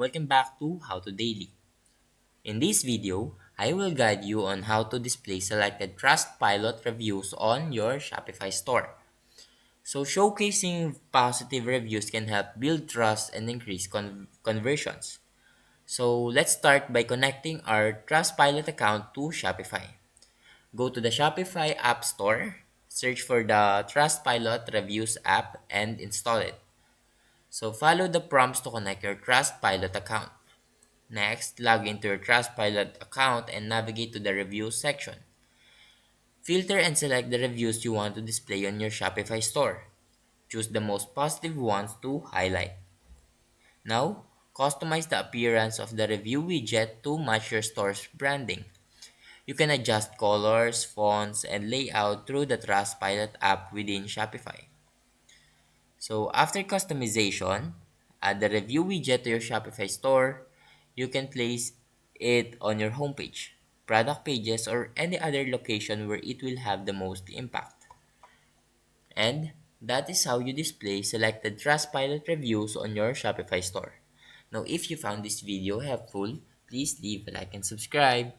Welcome back to How to Daily. In this video, I will guide you on how to display selected Trustpilot reviews on your Shopify store. So, showcasing positive reviews can help build trust and increase conversions. So, let's start by connecting our Trustpilot account to Shopify. Go to the Shopify App Store, search for the Trustpilot Reviews app, and install it. So, follow the prompts to connect your Trustpilot account. Next, log into your Trustpilot account and navigate to the reviews section. Filter and select the reviews you want to display on your Shopify store. Choose the most positive ones to highlight. Now, customize the appearance of the review widget to match your store's branding. You can adjust colors, fonts, and layout through the Trustpilot app within Shopify. So, after customization, add the review widget to your Shopify store. You can place it on your homepage, product pages, or any other location where it will have the most impact. And that is how you display selected Trustpilot reviews on your Shopify store. Now, if you found this video helpful, please leave a like and subscribe.